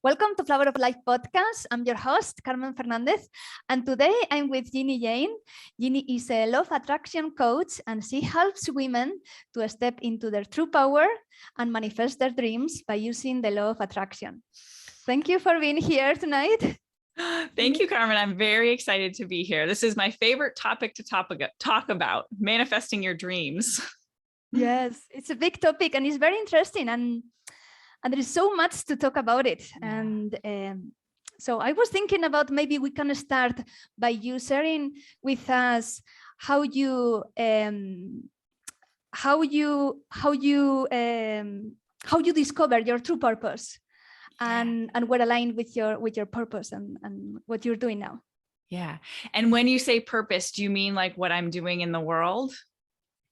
Welcome to Flower of Life podcast. I'm your host, Carmen Fernandez, and today I'm with Ginny Gane. Ginny is a law of attraction coach, and she helps women to step into their true power and manifest their dreams by using the law of attraction. Thank you for being here tonight. Thank you, Carmen. I'm very excited to be here. This is my favorite topic to talk about, manifesting your dreams. Yes, it's a big topic and it's very interesting, and there is so much to talk about it. Yeah. And so I was thinking about maybe we can start by you sharing with us how you discovered your true purpose and what aligned with your purpose and what you're doing now. Yeah. And when you say purpose, do you mean like what I'm doing in the world?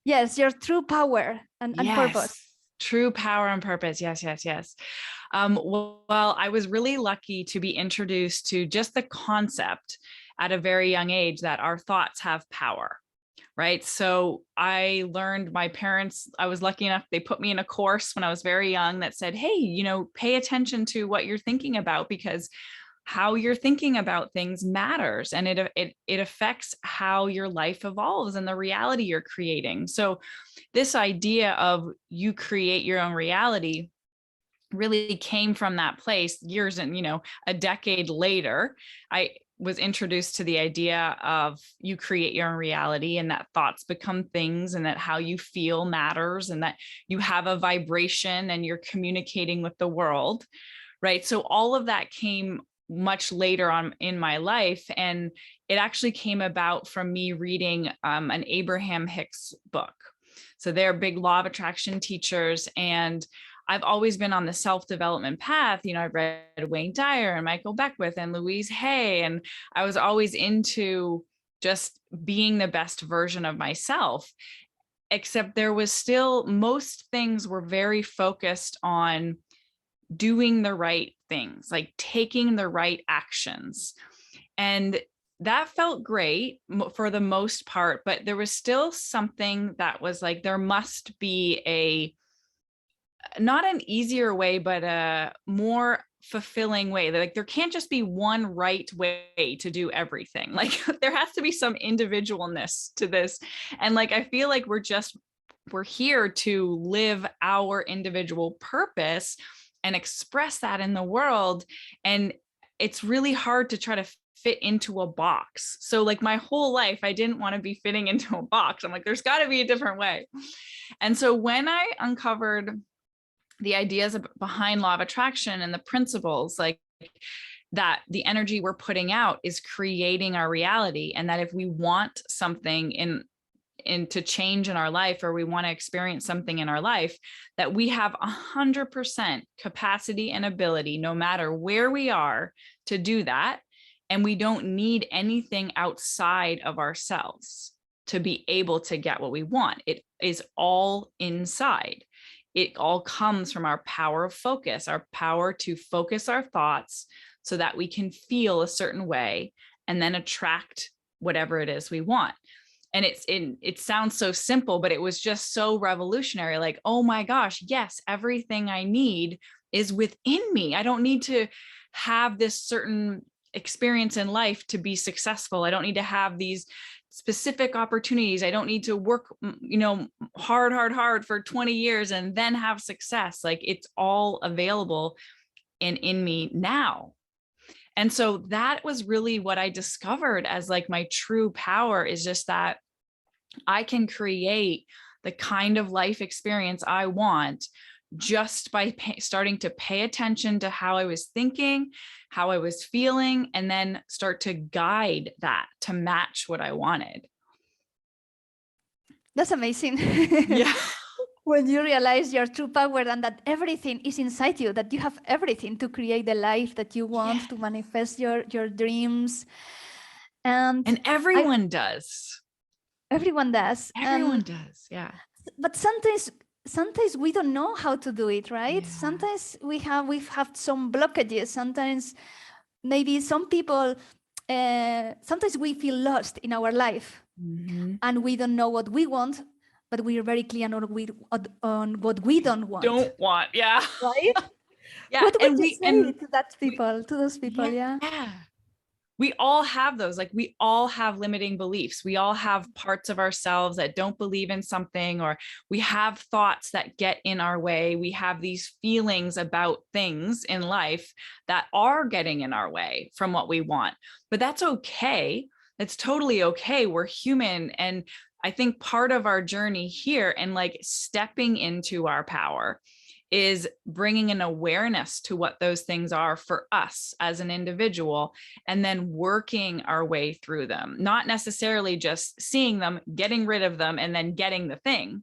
Yes, your true power and purpose. True power and purpose. Yes. Well, I was really lucky to be introduced to just the concept at a very young age that our thoughts have power, right? So I learned, my parents, I was lucky enough, they put me in a course when I was very young that said, hey, pay attention to what you're thinking about, because how you're thinking about things matters, and it affects how your life evolves and the reality you're creating. So this idea of you create your own reality really came from that place years, and a decade later, I was introduced to the idea of you create your own reality, and that thoughts become things, and that how you feel matters, and that you have a vibration and you're communicating with the world, right? So all of that came much later on in my life. And it actually came about from me reading an Abraham Hicks book. So they're big law of attraction teachers. And I've always been on the self-development path. I've read Wayne Dyer and Michael Beckwith and Louise Hay. And I was always into just being the best version of myself, except there was still, most things were very focused on doing the right things, like taking the right actions. And that felt great for the most part, but there was still something that was like, there must be not an easier way, but a more fulfilling way. Like, there can't just be one right way to do everything. Like, there has to be some individualness to this. And like, I feel like we're here to live our individual purpose and express that in the world. And it's really hard to try to fit into a box. So like my whole life, I didn't want to be fitting into a box. I'm like, there's got to be a different way. And so when I uncovered the ideas behind law of attraction and the principles, like that the energy we're putting out is creating our reality, and that if we want something to change in our life, or we want to experience something in our life, that we have 100% capacity and ability, no matter where we are, to do that. And we don't need anything outside of ourselves to be able to get what we want. It is all inside. It all comes from our power of focus, our power to focus our thoughts so that we can feel a certain way and then attract whatever it is we want. And it sounds so simple, but it was just so revolutionary. Like, oh my gosh, yes, everything I need is within me. I don't need to have this certain experience in life to be successful. I don't need to have these specific opportunities. I don't need to work, hard for 20 years and then have success. Like, it's all available and in me now. And so that was really what I discovered as like my true power, is just that I can create the kind of life experience I want just by starting to pay attention to how I was thinking, how I was feeling, and then start to guide that to match what I wanted. That's amazing. Yeah. When you realize your true power and that everything is inside you, that you have everything to create the life that you want, to manifest your dreams. And everyone does. Everyone does. Everyone does, yeah. But sometimes we don't know how to do it, right? Yeah. Sometimes we've had some blockages. Sometimes maybe some people, sometimes we feel lost in our life, and we don't know what we want, but we are very clear on what we don't want. Yeah. Right? Yeah. What would And you say to that people, to those people? Yeah. We all have those, like we all have limiting beliefs. We all have parts of ourselves that don't believe in something, or we have thoughts that get in our way. We have these feelings about things in life that are getting in our way from what we want. But that's okay. It's totally okay. We're human. And I think part of our journey here and like stepping into our power is bringing an awareness to what those things are for us as an individual, and then working our way through them, not necessarily just seeing them, getting rid of them, and then getting the thing.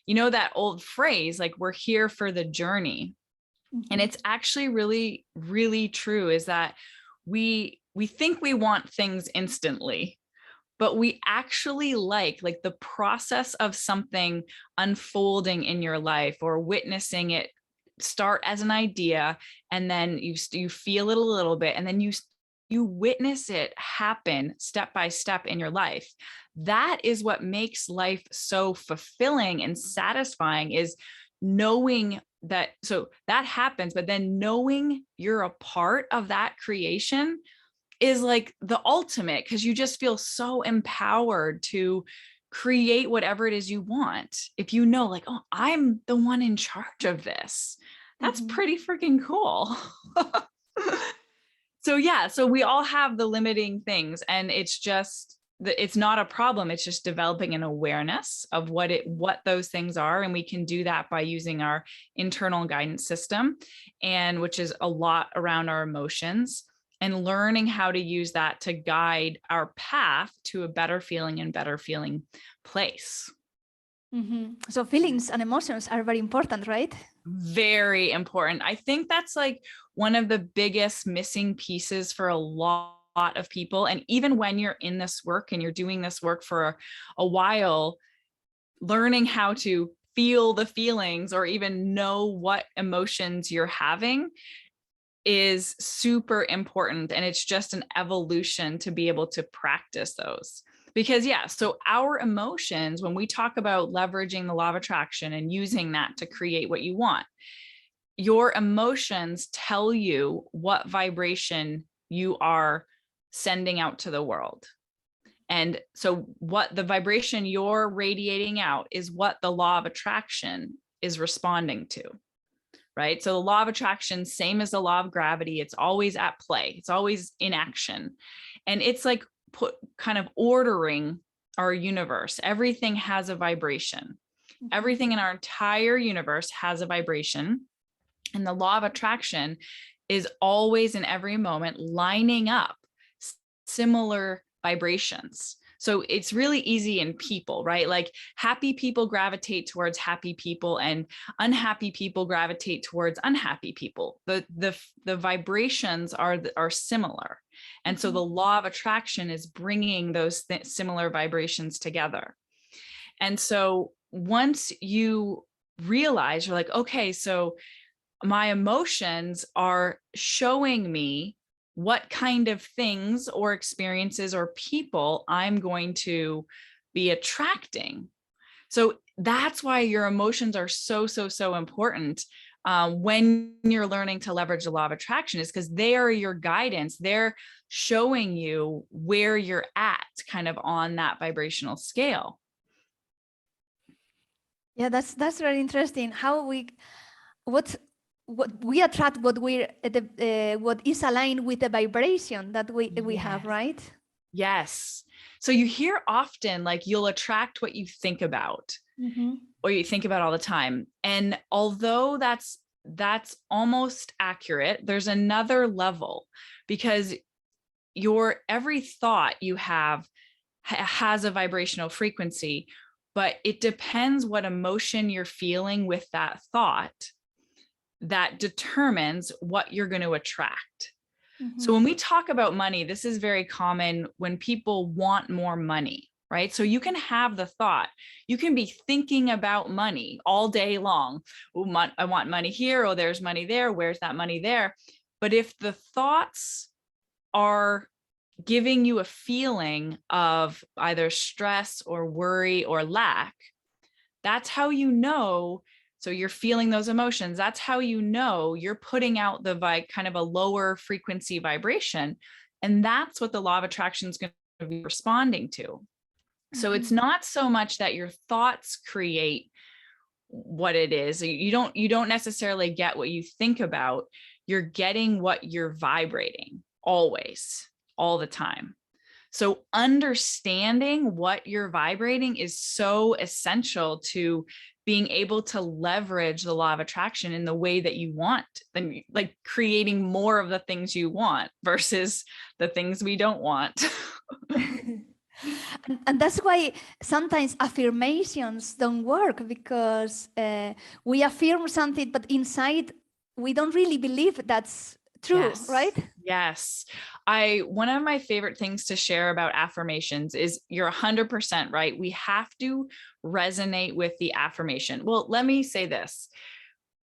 You know, that old phrase, like we're here for the journey. And it's actually really, really true, is that we think we want things instantly, but we actually like the process of something unfolding in your life, or witnessing it start as an idea, and then you feel it a little bit, and then you witness it happen step by step in your life. That is what makes life so fulfilling and satisfying, is knowing that. So that happens, but then knowing you're a part of that creation is like the ultimate, because you just feel so empowered to create whatever it is you want. If you know, like, oh, I'm the one in charge of this, that's pretty freaking cool. So yeah, so we all have the limiting things, and it's not a problem. It's just developing an awareness of what those things are. And we can do that by using our internal guidance system, and which is a lot around our emotions, and learning how to use that to guide our path to a better feeling place. So feelings and emotions are very important, right? Very important. I think that's like one of the biggest missing pieces for a lot of people. And even when you're in this work and you're doing this work for a while, learning how to feel the feelings, or even know what emotions you're having, is super important. And it's just an evolution to be able to practice those. Because so our emotions, when we talk about leveraging the law of attraction and using that to create what you want, your emotions tell you what vibration you are sending out to the world. And so what the vibration you're radiating out is what the law of attraction is responding to. Right? So the law of attraction, same as the law of gravity, it's always at play. It's always in action. And it's like kind of ordering our universe. Everything has a vibration. Everything in our entire universe has a vibration. And the law of attraction is always, in every moment, lining up similar vibrations. So it's really easy in people, right? Like happy people gravitate towards happy people, and unhappy people gravitate towards unhappy people. The vibrations are similar. And so the law of attraction is bringing those similar vibrations together. And so once you realize, you're like, okay, so my emotions are showing me what kind of things or experiences or people I'm going to be attracting. So that's why your emotions are so important when you're learning to leverage the law of attraction, is because they are your guidance. They're showing you where you're at kind of on that vibrational scale. Yeah, that's very interesting. How what we attract what is aligned with the vibration that we have, right? Yes. So you hear often, like, you'll attract what you think about, or you think about all the time. And although that's almost accurate, there's another level, because every thought you have has a vibrational frequency, but it depends what emotion you're feeling with that thought that determines what you're going to attract. So when we talk about money, this is very common when people want more money, right? So you can have the thought, you can be thinking about money all day long. Oh, I want money here. Oh, there's money there. Where's that money there? But if the thoughts are giving you a feeling of either stress or worry or lack, that's how you know So you're feeling those emotions. That's how you know you're putting out the kind of a lower frequency vibration. And that's what the law of attraction is going to be responding to. So it's not so much that your thoughts create what it is. You don't necessarily get what you think about. You're getting what you're vibrating always, all the time. So understanding what you're vibrating is so essential to being able to leverage the law of attraction in the way that you want, then like creating more of the things you want versus the things we don't want. And that's why sometimes affirmations don't work, because we affirm something, but inside we don't really believe that's true, Yes. right? Yes. One of my favorite things to share about affirmations is you're 100% right. We have to resonate with the affirmation. Well, let me say this.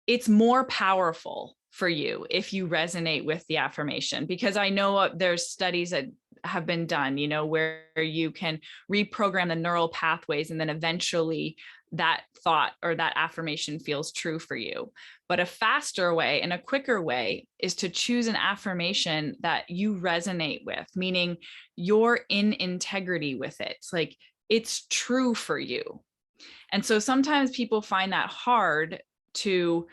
It's more powerful for you if you resonate with the affirmation, because I know there's studies that have been done, where you can reprogram the neural pathways and then eventually that thought or that affirmation feels true for you. But a faster way and a quicker way is to choose an affirmation that you resonate with, meaning you're in integrity with it. It's like it's true for you. And so sometimes people find that hard to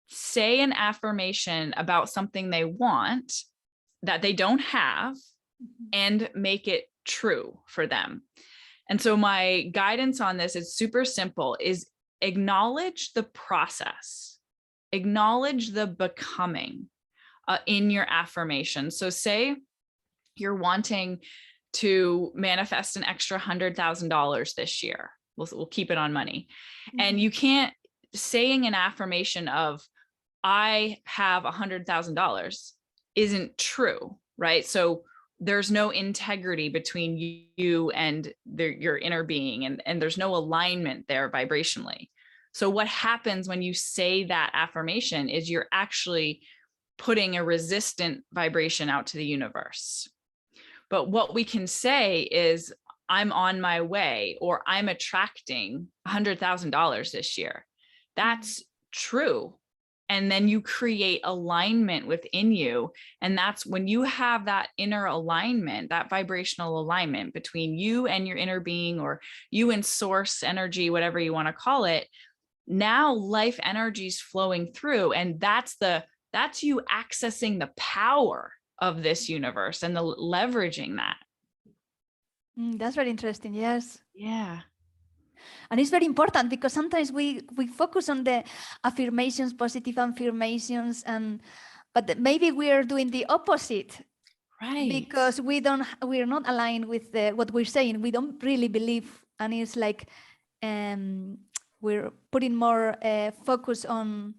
say an affirmation about something they want that they don't have and make it true for them. And so my guidance on this is super simple, is acknowledge the process, acknowledge the becoming in your affirmation. So say you're wanting to manifest an extra $100,000 this year. We'll keep it on money. And you can't saying an affirmation of I have $100,000 isn't true, right? So there's no integrity between you and your inner being, and there's no alignment there vibrationally. So what happens when you say that affirmation is you're actually putting a resistant vibration out to the universe. But what we can say is, I'm on my way, or I'm attracting $100,000 this year. That's true. And then you create alignment within you. And that's when you have that inner alignment, that vibrational alignment between you and your inner being, or you and source energy, whatever you want to call it. Now life energy is flowing through, and that's you accessing the power of this universe and the leveraging that. That's very interesting. Yes. Yeah. And it's very important, because sometimes we focus on the affirmations, positive affirmations, but maybe we are doing the opposite, Right? Because we're not aligned with what we're saying. We don't really believe, and it's like we're putting more focus on.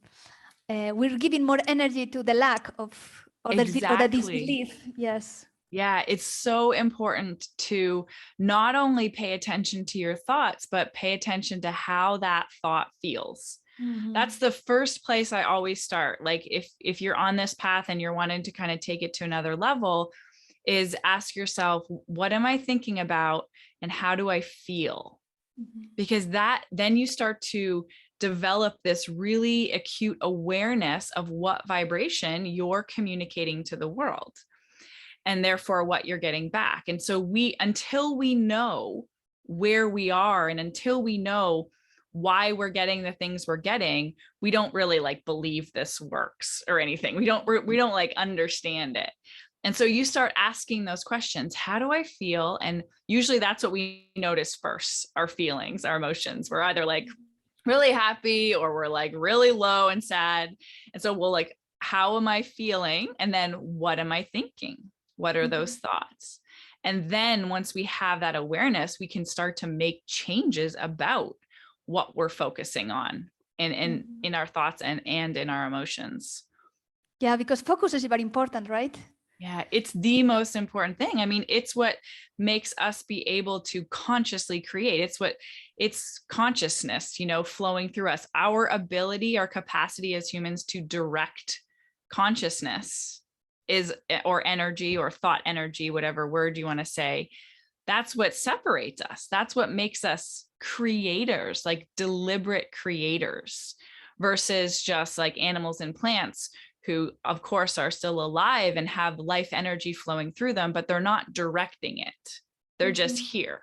We're giving more energy to the lack of or the disbelief. Yes. Yeah, it's so important to not only pay attention to your thoughts, but pay attention to how that thought feels. That's the first place I always start. Like if you're on this path and you're wanting to kind of take it to another level, is ask yourself, what am I thinking about and how do I feel? Because then you start to develop this really acute awareness of what vibration you're communicating to the world, and therefore what you're getting back. And so until we know where we are, and until we know why we're getting the things we're getting, we don't really like believe this works or anything. We don't like understand it. And so you start asking those questions. How do I feel? And usually that's what we notice first, our feelings, our emotions. We're either like really happy, or we're like really low and sad. And so we'll like, how am I feeling? And then what am I thinking? What are those thoughts? And then once we have that awareness, we can start to make changes about what we're focusing on in our thoughts and in our emotions. Yeah, because focus is very important, right? Yeah, it's the most important thing. I mean, it's what makes us be able to consciously create. It's consciousness, flowing through us. Our ability, our capacity as humans to direct consciousness or energy or thought energy, whatever word you want to say, That's what separates us. That's what makes us creators, like deliberate creators, versus just like animals and plants who, of course, are still alive and have life energy flowing through them, but they're not directing it. They're just here.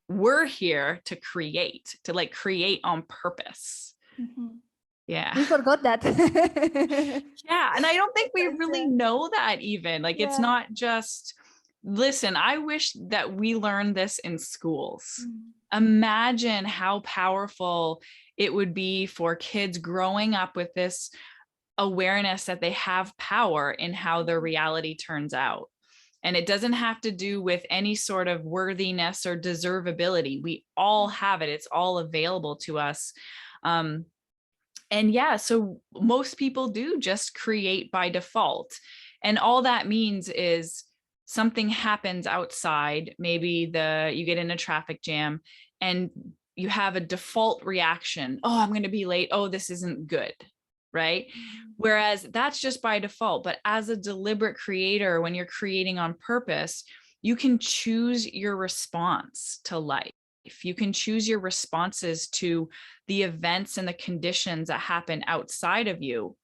We're here to create, to like create on purpose. Yeah. We forgot that. Yeah. And I don't think we really know that even. Like, it's not just, listen, I wish that we learned this in schools. Imagine how powerful it would be for kids growing up with this awareness that they have power in how their reality turns out. And it doesn't have to do with any sort of worthiness or deservability. We all have it. It's all available to us. And yeah, so most people do just create by default. And all that means is something happens outside. Maybe you get in a traffic jam and you have a default reaction. Oh, I'm going to be late. Oh, this isn't good. Right? Whereas that's just by default. But as a deliberate creator, when you're creating on purpose, you can choose your response to life. You can choose your responses to the events and the conditions that happen outside of you.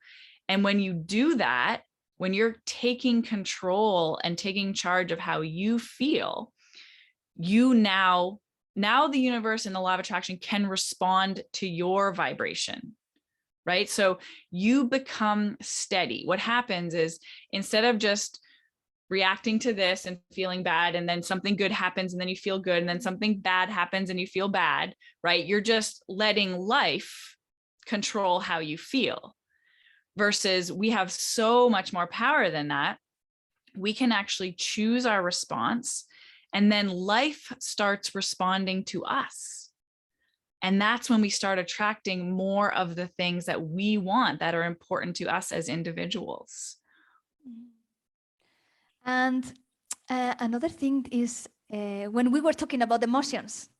And when you do that, when you're taking control and taking charge of how you feel, you now the universe and the law of attraction can respond to your vibration. Right? So you become steady. What happens is, instead of just reacting to this and feeling bad, and then something good happens and then you feel good, and then something bad happens and you feel bad, right? You're just letting life control how you feel. Versus we have so much more power than that. We can actually choose our response, and then life starts responding to us. And that's when we start attracting more of the things that we want, that are important to us as individuals. And another thing is, when we were talking about emotions,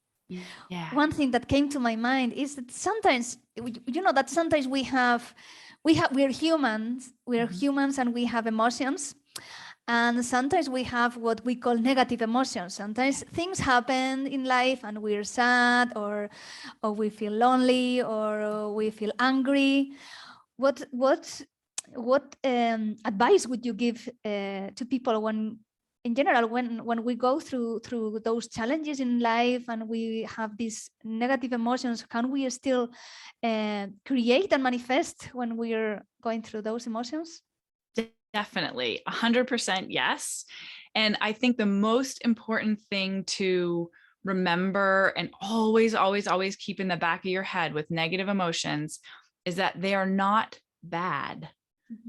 one thing that came to my mind is that sometimes, that sometimes we're humans, and we have emotions. And sometimes we have what we call negative emotions. Sometimes things happen in life and we're sad, or we feel lonely, or we feel angry. What advice would you give to people when, in general, when we go through those challenges in life and we have these negative emotions? Can we still create and manifest when we're going through those emotions? Definitely, 100% yes. And I think the most important thing to remember, and always, always, always keep in the back of your head with negative emotions, is that they are not bad.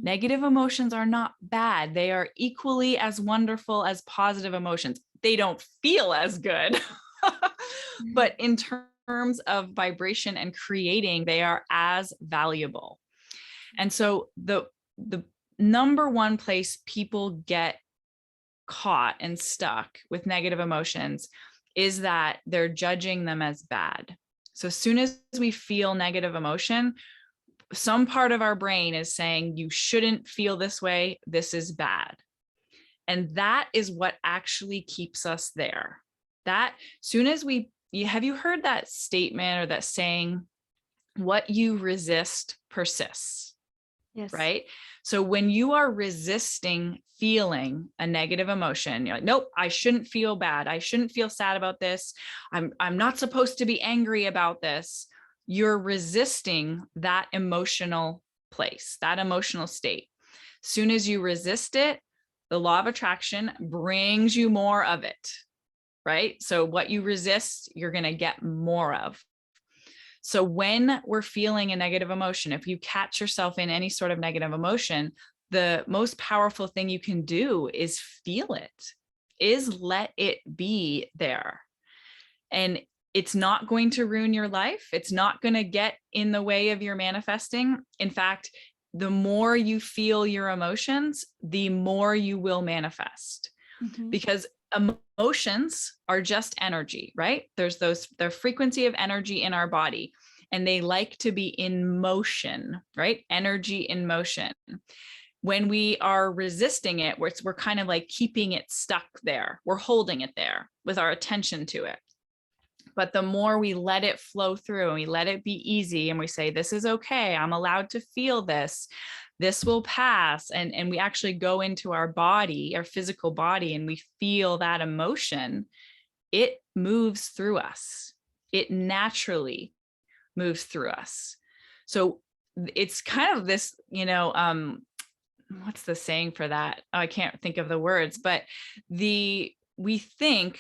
Negative emotions are not bad. They are equally as wonderful as positive emotions. They don't feel as good, but in terms of vibration and creating, they are as valuable. And so the number one place people get caught and stuck with negative emotions is that they're judging them as bad. So as soon as we feel negative emotion, some part of our brain is saying, you shouldn't feel this way. This is bad. And that is what actually keeps us there. That soon as have you heard that statement or that saying, what you resist persists? Yes. Right? So when you are resisting feeling a negative emotion, you're like, nope, I shouldn't feel bad. I shouldn't feel sad about this. I'm not supposed to be angry about this. You're resisting that emotional place, that emotional state. Soon as you resist it, the law of attraction brings you more of it, right? So what you resist, you're going to get more of. So when we're feeling a negative emotion, if you catch yourself in any sort of negative emotion, the most powerful thing you can do is feel it, is let it be there. And it's not going to ruin your life. It's not going to get in the way of your manifesting. In fact, the more you feel your emotions, the more you will manifest. Because emotions are just energy, right? There's the frequency of energy in our body, and they like to be in motion, right? Energy in motion. When we are resisting it, we're kind of like keeping it stuck there. We're holding it there with our attention to it. But the more we let it flow through and we let it be easy and we say, this is okay, I'm allowed to feel this, this will pass. And we actually go into our body, our physical body, and we feel that emotion, it moves through us. It naturally moves through us. So it's kind of this, what's the saying for that? Oh, I can't think of the words, but we think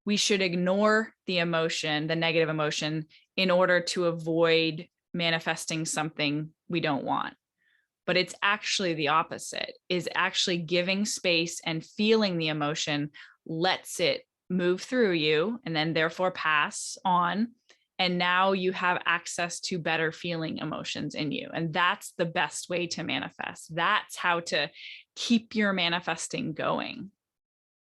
we should ignore the emotion, the negative emotion, in order to avoid manifesting something we don't want. But it's actually the opposite, is actually giving space and feeling the emotion lets it move through you and then therefore pass on. And now you have access to better feeling emotions in you. And that's the best way to manifest. That's how to keep your manifesting going.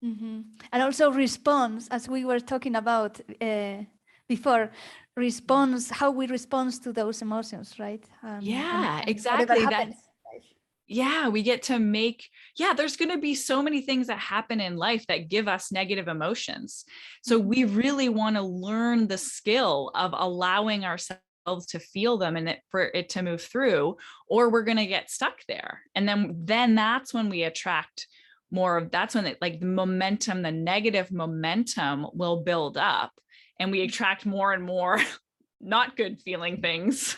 Mm-hmm. And also response, as we were talking about before, response, how we respond to those emotions, right? Yeah, and exactly. Yeah, we get to make, there's going to be so many things that happen in life that give us negative emotions. So we really want to learn the skill of allowing ourselves to feel them and for it to move through, or we're going to get stuck there. And then that's when we attract more of, that's when like the momentum, the negative momentum will build up and we attract more and more not good feeling things.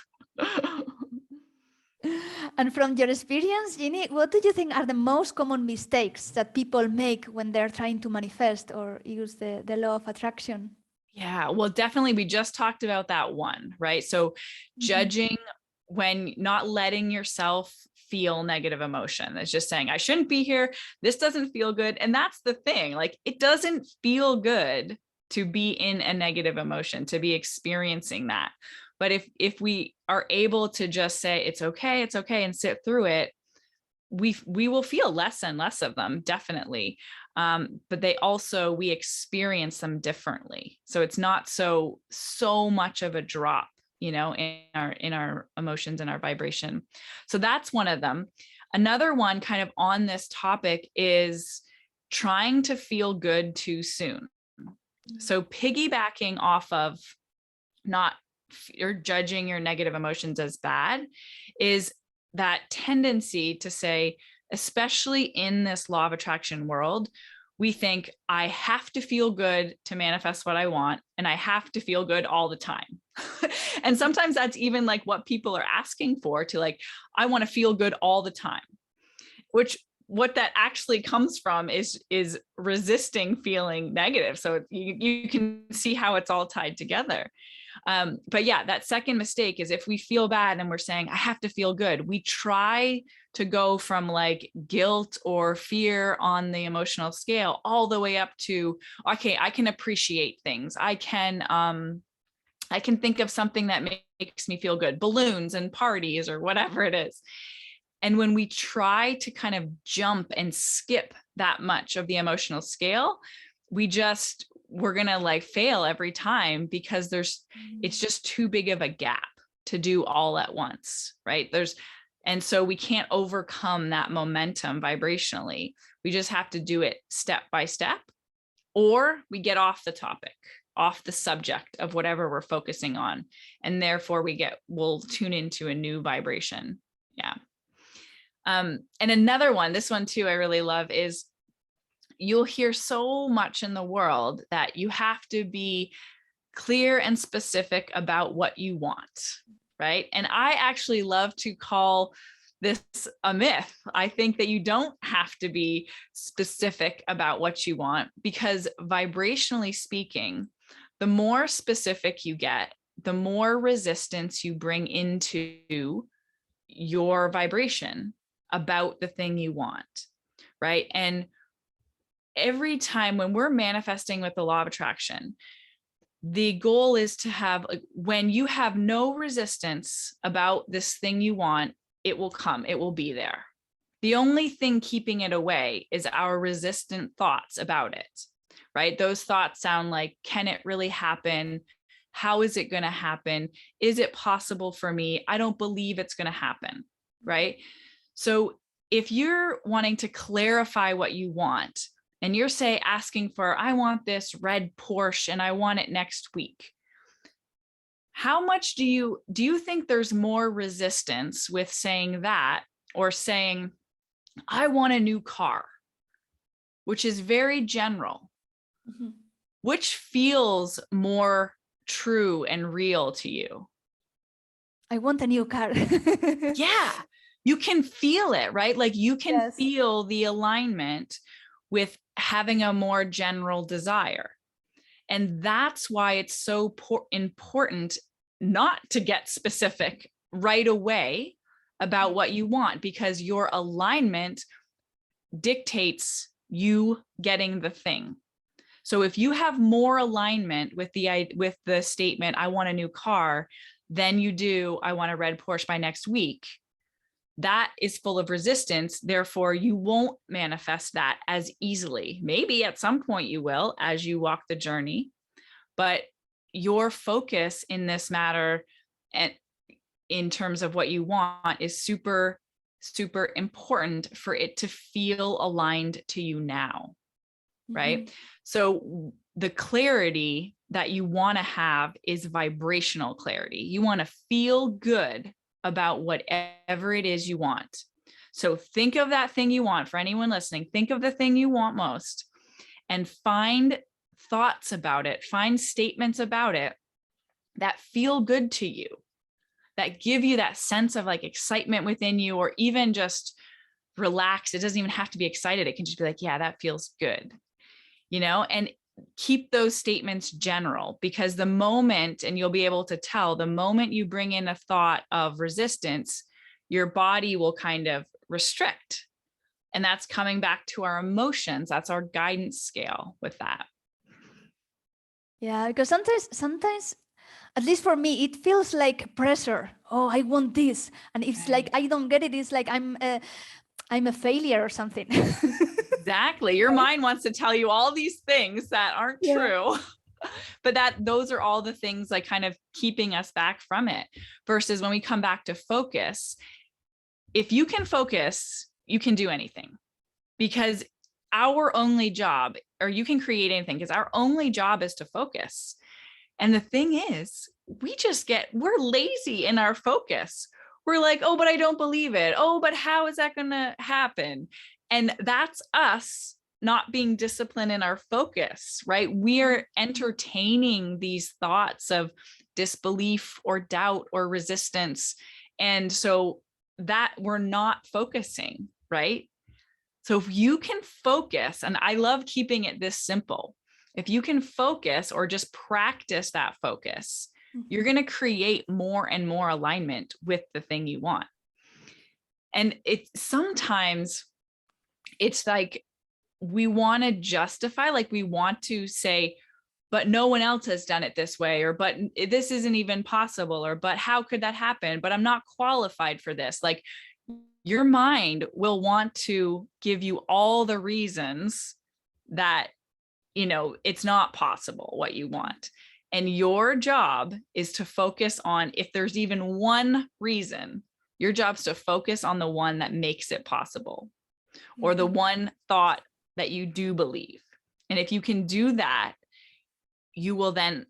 And from your experience, Ginny, what do you think are the most common mistakes that people make when they're trying to manifest or use the law of attraction? Yeah, well, definitely. We just talked about that one, right? So judging when not letting yourself feel negative emotion. It's just saying, I shouldn't be here. This doesn't feel good. And that's the thing. Like, it doesn't feel good to be in a negative emotion, to be experiencing that. But if we are able to just say, it's okay, and sit through it, we will feel less and less of them, definitely. But we experience them differently. So it's not so much of a drop, in our emotions and our vibration. So that's one of them. Another one kind of on this topic is trying to feel good too soon. So piggybacking off of not you're judging your negative emotions as bad is that tendency to say, especially in this law of attraction world, we think I have to feel good to manifest what I want, and I have to feel good all the time. And sometimes that's even like what people are asking for, to like, I want to feel good all the time, which what that actually comes from is resisting feeling negative. So you can see how it's all tied together. But yeah, that second mistake is if we feel bad and we're saying, I have to feel good, we try to go from like guilt or fear on the emotional scale all the way up to, okay, I can appreciate things. I can think of something that makes me feel good, balloons and parties or whatever it is. And when we try to kind of jump and skip that much of the emotional scale, we're going to like fail every time, because it's just too big of a gap to do all at once, right? And so we can't overcome that momentum vibrationally. We just have to do it step by step, or we get off the topic, off the subject of whatever we're focusing on. And therefore we'll tune into a new vibration. Yeah. And another one, this one too, I really love, is you'll hear so much in the world that you have to be clear and specific about what you want, right? And I actually love to call this a myth. I think that you don't have to be specific about what you want, because vibrationally speaking, the more specific you get, the more resistance you bring into your vibration about the thing you want, right? And every time when we're manifesting with the law of attraction, the goal is to have, when you have no resistance about this thing you want, it will come, it will be there. The only thing keeping it away is our resistant thoughts about it, right? Those thoughts sound like, can it really happen? How is it going to happen? Is it possible for me? I don't believe it's going to happen, right? So if you're wanting to clarify what you want, and you're asking for, I want this red Porsche and I want it next week. How much do you think there's more resistance with saying that, or saying, I want a new car, which is very general? Mm-hmm. Which feels more true and real to you? I want a new car. Yeah, you can feel it, right? Like you can Yes. feel the alignment with having a more general desire. And that's why it's so important not to get specific right away about what you want, because your alignment dictates you getting the thing. So if you have more alignment with the statement, I want a new car, than you do, I want a red Porsche by next week, that is full of resistance. Therefore, you won't manifest that as easily. Maybe at some point you will, as you walk the journey, but your focus in this matter, and in terms of what you want, is super, super important for it to feel aligned to you now, right? Mm-hmm. So the clarity that you want to have is vibrational clarity. You want to feel good about whatever it is you want. So think of that thing you want. For anyone listening, think of the thing you want most and find thoughts about it, find statements about it that feel good to you, that give you that sense of like excitement within you, or even just relaxed. It doesn't even have to be excited. It can just be like, yeah, that feels good, and keep those statements general, because the moment, and you'll be able to tell, the moment you bring in a thought of resistance, your body will kind of restrict. And that's coming back to our emotions. That's our guidance scale with that. Yeah, because sometimes, at least for me, it feels like pressure. Oh, I want this, and it's like I don't get it. It's like I'm a failure or something. Exactly. Your mind wants to tell you all these things that aren't true, but those are all the things like kind of keeping us back from it. Versus when we come back to focus, if you can focus, you can do anything, because our only job, or you can create anything, because our only job is to focus. And the thing is, we're lazy in our focus. We're like, oh, but I don't believe it. Oh, but how is that going to happen? And that's us not being disciplined in our focus, right? We are entertaining these thoughts of disbelief or doubt or resistance. And so that we're not focusing, right? So if you can focus, and I love keeping it this simple, if you can focus or just practice that focus, you're going to create more and more alignment with the thing you want. And sometimes it's like we want to justify, like we want to say, but no one else has done it this way, or but this isn't even possible, or but how could that happen? But I'm not qualified for this. Like your mind will want to give you all the reasons that it's not possible what you want. And your job is to focus on, if there's even one reason, your job's to focus on the one that makes it possible, or the one thought that you do believe. And if you can do that, you will then,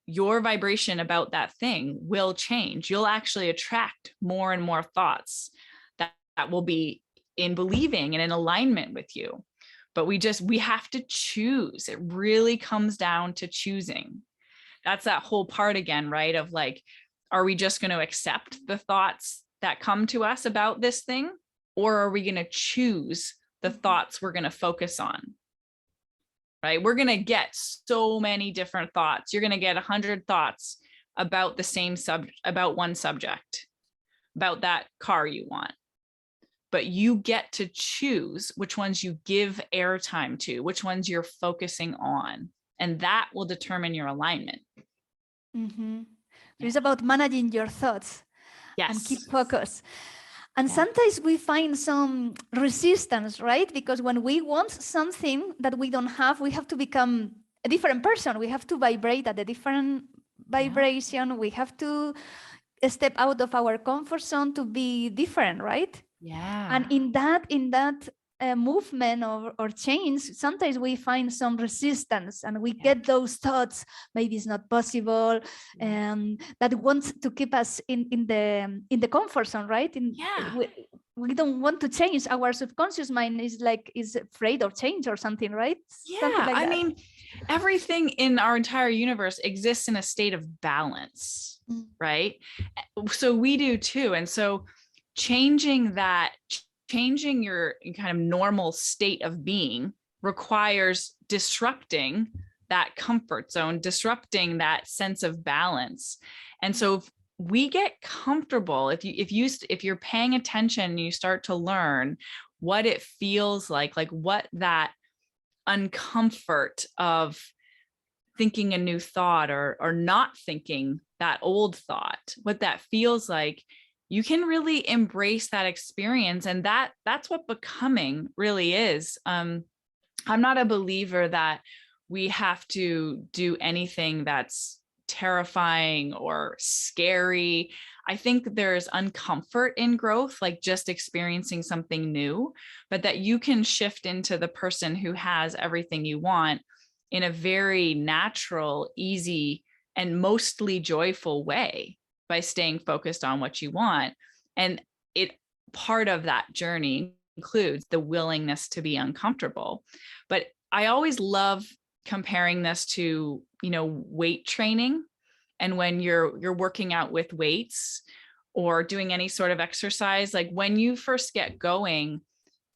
your vibration about that thing will change. You'll actually attract more and more thoughts that will be in believing and in alignment with you. But we have to choose. It really comes down to choosing. That's that whole part again, right? Of like, are we just going to accept the thoughts that come to us about this thing? Or are we going to choose the thoughts we're going to focus on? Right? We're going to get so many different thoughts. You're going to get 100 thoughts about the same about one subject, about that car you want. But you get to choose which ones you give airtime to, which ones you're focusing on. And that will determine your alignment. Mm-hmm. Yeah. It's about managing your thoughts. Yes. And keep focus. And sometimes we find some resistance, right? Because when we want something that we don't have, we have to become a different person. We have to vibrate at a different vibration. We have to step out of our comfort zone to be different, right? Yeah. And in that movement or change, sometimes we find some resistance, and we get those thoughts, maybe it's not possible, that wants to keep us in the comfort zone, right? We don't want to change. Our subconscious mind is afraid of change or something, right? Something like that. I mean, everything in our entire universe exists in a state of balance, right? So we do too. And so changing your kind of normal state of being requires disrupting that comfort zone, disrupting that sense of balance. And so if we get comfortable, if you're paying attention and you start to learn what it feels like what that uncomfort of thinking a new thought or not thinking that old thought, what that feels like, you can really embrace that experience. And that's what becoming really is. I'm not a believer that we have to do anything that's terrifying or scary. I think there's uncomfort in growth, like just experiencing something new, but that you can shift into the person who has everything you want in a very natural, easy, and mostly joyful way by staying focused on what you want. And part of that journey includes the willingness to be uncomfortable. But I always love comparing this to, weight training. And when you're working out with weights or doing any sort of exercise, like when you first get going,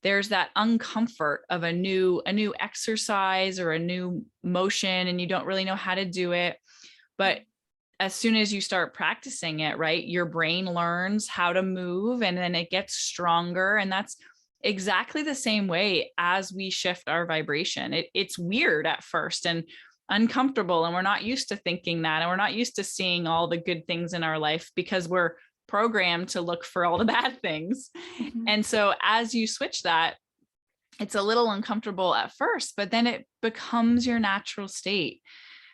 there's that uncomfort of a new exercise or a new motion, and you don't really know how to do it. But as soon as you start practicing it, right, your brain learns how to move, and then it gets stronger. And that's exactly the same way as we shift our vibration. It's weird at first and uncomfortable, and we're not used to thinking that, and we're not used to seeing all the good things in our life because we're programmed to look for all the bad things. And so as you switch that, it's a little uncomfortable at first, but then it becomes your natural state.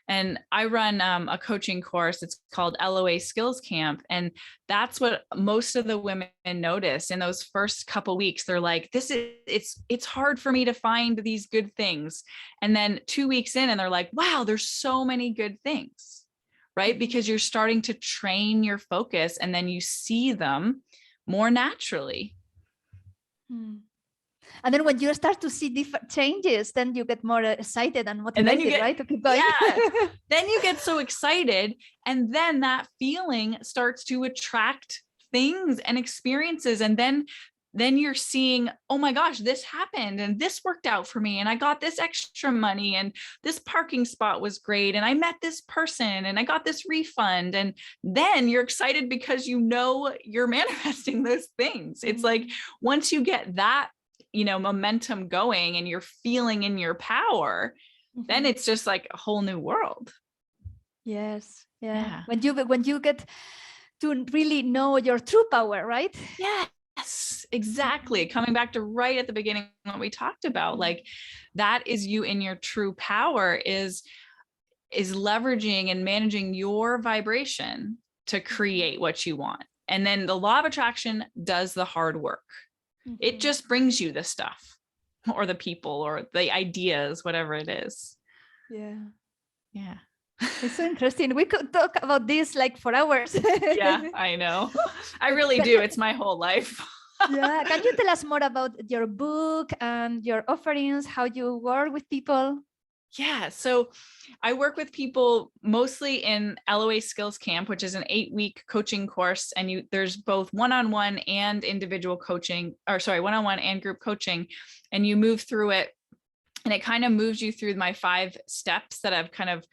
And I run a coaching course. It's called LOA Skills Camp. And that's what most of the women notice in those first couple weeks. They're like, it's hard for me to find these good things. And then 2 weeks in, and they're like, wow, there's so many good things, right? Because you're starting to train your focus, and then you see them more naturally. And then when you start to see different changes, then you get more excited and motivated, right? To keep going. Yeah. Then you get so excited. And then that feeling starts to attract things and experiences. And then you're seeing, oh my gosh, this happened and this worked out for me. And I got this extra money, and this parking spot was great. And I met this person, and I got this refund. And then you're excited because you're manifesting those things. It's like, once you get that momentum going and you're feeling in your power, then it's just like a whole new world. Yes. Yeah. When you get to really know your true power, right? Yes, exactly. Coming back to right at the beginning, what we talked about, like that is you in your true power is leveraging and managing your vibration to create what you want. And then the law of attraction does the hard work. It just brings you the stuff or the people or the ideas, whatever it is. Yeah. It's so interesting. We could talk about this like for hours. Yeah, I know. I really do. It's my whole life. Yeah. Can you tell us more about your book and your offerings, how you work with people? Yeah. So I work with people mostly in LOA Skills Camp, which is an 8-week coaching course. And there's both one-on-one and individual coaching, one-on-one and group coaching. And you move through it, and it kind of moves you through my 5 steps that I've kind of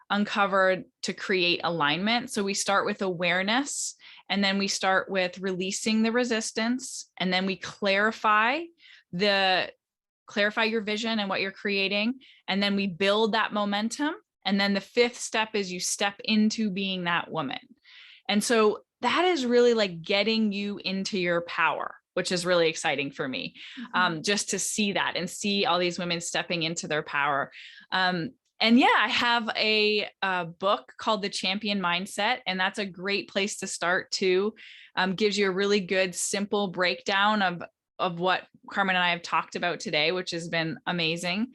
uncovered to create alignment. So we start with awareness, and then we start with releasing the resistance, and then we clarify your vision and what you're creating. And then we build that momentum. And then the 5th step is you step into being that woman. And so that is really like getting you into your power, which is really exciting for me, just to see that and see all these women stepping into their power. And yeah, I have a book called The Champion Mindset, and that's a great place to start too. Gives you a really good, simple breakdown of what Carmen and I have talked about today, which has been amazing.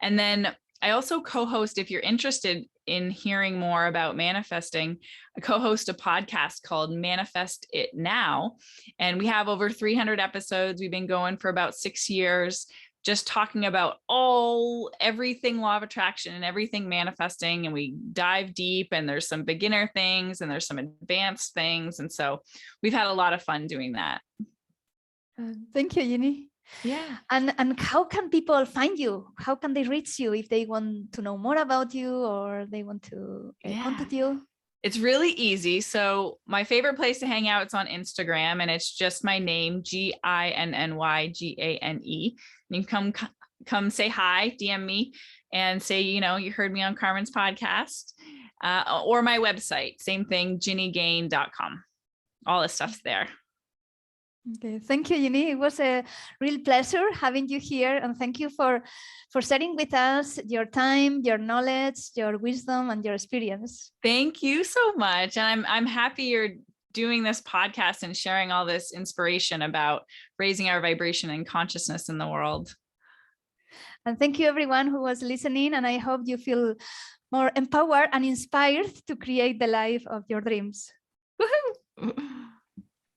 And then I also co-host, if you're interested in hearing more about manifesting, I co-host a podcast called Manifest It Now. And we have over 300 episodes. We've been going for about 6 years, just talking about everything law of attraction and everything manifesting. And we dive deep, and there's some beginner things and there's some advanced things. And so we've had a lot of fun doing that. Thank you, Ginny. Yeah. And how can people find you? How can they reach you if they want to know more about you or they want to contact you? It's really easy. So my favorite place to hang out is on Instagram, and it's just my name, GINNYGANE. You can come say hi, DM me, and say, you heard me on Carmen's podcast, or my website, same thing, ginnygane.com. All the stuff's there. Okay, thank you, Ginny. It was a real pleasure having you here, and thank you for sharing with us your time, your knowledge, your wisdom, and your experience. Thank you so much, and I'm happy you're doing this podcast and sharing all this inspiration about raising our vibration and consciousness in the world. And thank you, everyone who was listening, and I hope you feel more empowered and inspired to create the life of your dreams. Woohoo!